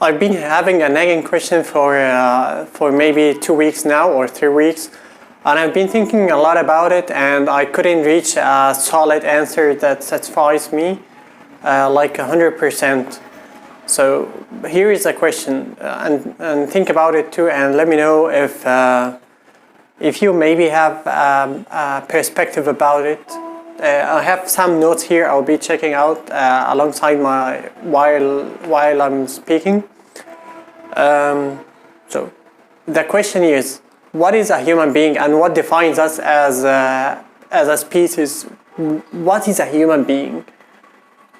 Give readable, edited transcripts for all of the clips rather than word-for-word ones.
I've been having a nagging question for maybe 2 weeks now or 3 weeks, and I've been thinking a lot about it, and I couldn't reach a solid answer that satisfies me, like 100%. So here is a question, and think about it too, and let me know if you maybe have a perspective about it. I have some notes here I'll be checking out alongside while I'm speaking. So the question is, what is a human being and what defines us as a species? What is a human being?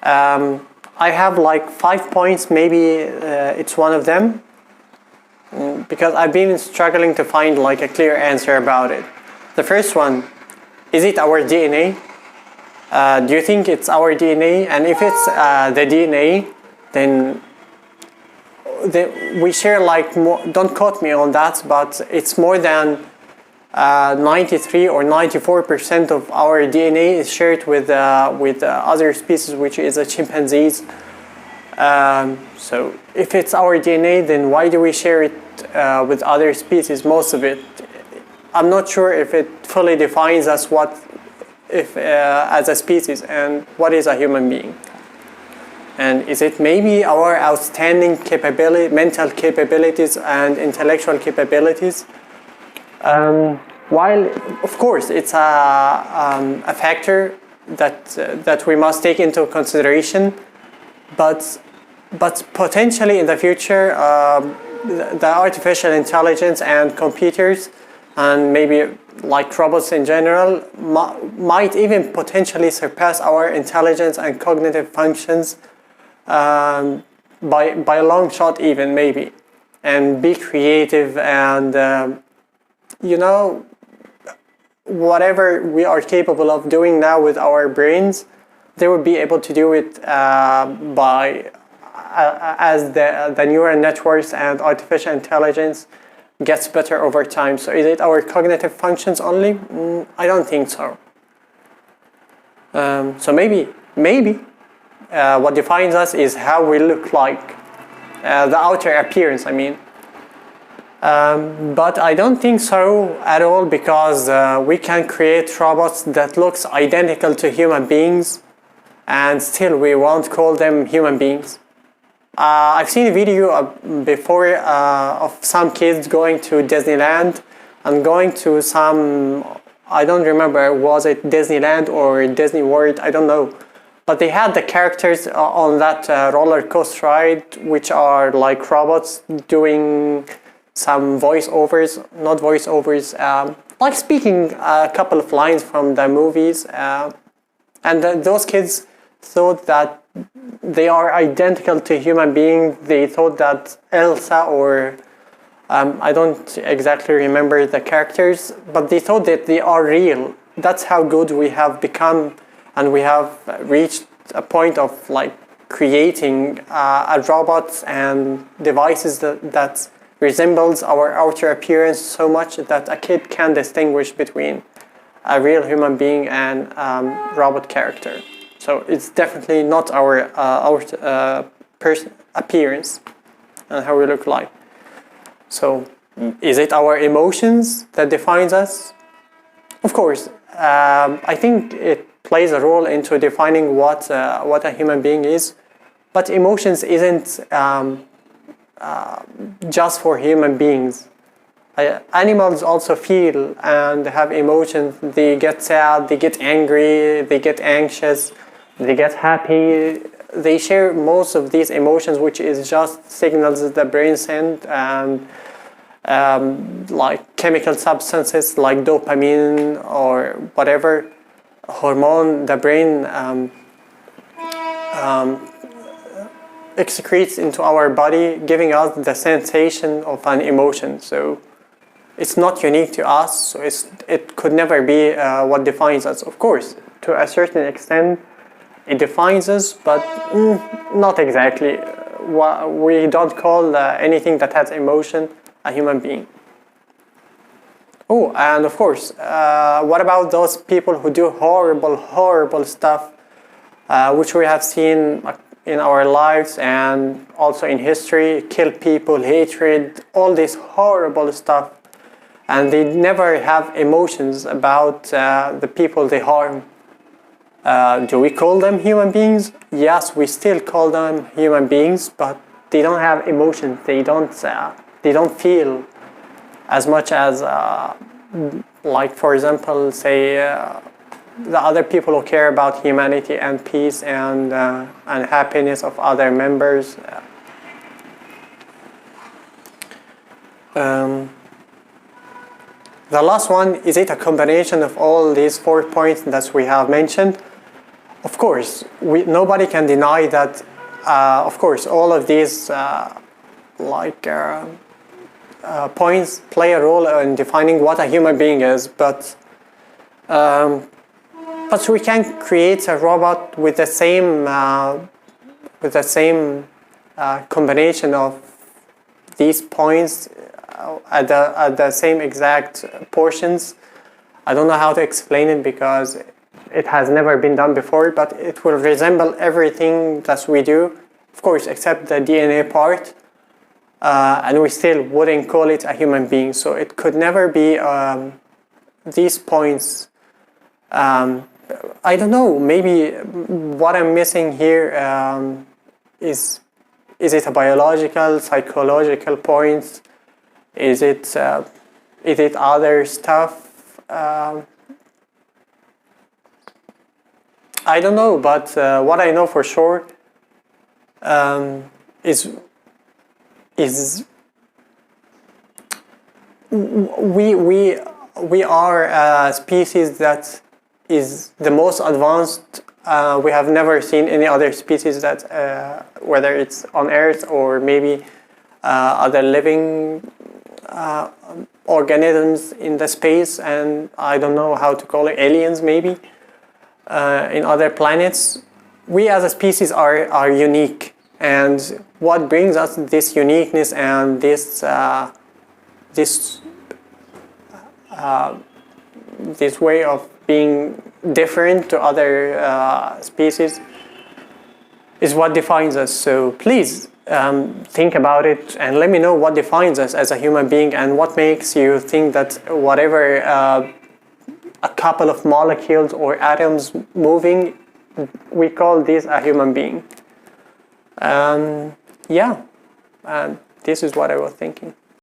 I have like 5 points, maybe it's one of them, because I've been struggling to find like a clear answer about it. The first one, is it our DNA? Do you think it's our DNA? And if it's the DNA, then we share like more, don't quote me on that, but it's more than 93 or 94% of our DNA is shared with other species, which is a chimpanzees. So if it's our DNA, then why do we share it with other species? Most of it, I'm not sure if it fully defines us as a species, and what is a human being. And is it maybe our outstanding mental capabilities and intellectual capabilities? While of course it's a factor that we must take into consideration, but potentially in the future, the artificial intelligence and computers, and maybe like robots in general, might even potentially surpass our intelligence and cognitive functions by a long shot, even maybe, and be creative and whatever we are capable of doing now with our brains, they will be able to do it as the neural networks and artificial intelligence gets better over time. So is it our cognitive functions only? I don't think so. So maybe what defines us is how we look like, the outer appearance, I mean. But I don't think so at all, because we can create robots that looks identical to human beings, and still we won't call them human beings. I've seen a video before of some kids going to Disneyland and going to some, I don't remember, was it Disneyland or Disney World, I don't know. But they had the characters on that roller coaster ride, which are like robots doing some voiceovers, not voiceovers, like speaking a couple of lines from the movies. And those kids thought that they are identical to human beings. They thought that Elsa or I don't exactly remember the characters, but they thought that they are real. That's how good we have become, and we have reached a point of like creating robots and devices that resembles our outer appearance so much that a kid can distinguish between a real human being and robot character. So it's definitely not our appearance and how we look like. So is it our emotions that defines us? Of course, I think it plays a role into defining what a human being is, but emotions isn't just for human beings. Animals also feel and have emotions. They get sad, they get angry, they get anxious, they get happy. They share most of these emotions, which is just signals that the brain sends, and like chemical substances like dopamine or whatever hormone the brain excretes into our body, giving us the sensation of an emotion. So it's not unique to us, so it could never be what defines us. Of course, to a certain extent it defines us, but not exactly. We don't call anything that has emotion a human being. Oh, and of course, what about those people who do horrible stuff, which we have seen in our lives and also in history, kill people, hatred, all this horrible stuff, and they never have emotions about the people they harm. Do we call them human beings? Yes, we still call them human beings, but they don't have emotions. They don't feel as much as, like for example, say the other people who care about humanity and peace and happiness of other members. The last one, is it a combination of all these 4 points that we have mentioned? Of course, nobody can deny that, of course, all of these points play a role in defining what a human being is, but we can create a robot with the same combination of these points at the same exact portions. I don't know how to explain it because it has never been done before, but it will resemble everything that we do, of course, except the DNA part, and we still wouldn't call it a human being. So it could never be these points. I don't know, maybe what I'm missing here is it a biological, psychological point? Is it other stuff? I don't know, but what I know for sure is we are a species that is the most advanced. We have never seen any other species that, whether it's on Earth or maybe other living organisms in the space, and I don't know how to call it, aliens maybe, in other planets. We as a species are unique, and what brings us this uniqueness and this way of being different to other species is what defines us. So please think about it and let me know what defines us as a human being and what makes you think that whatever a couple of molecules or atoms moving, we call this a human being. Yeah, this is what I was thinking.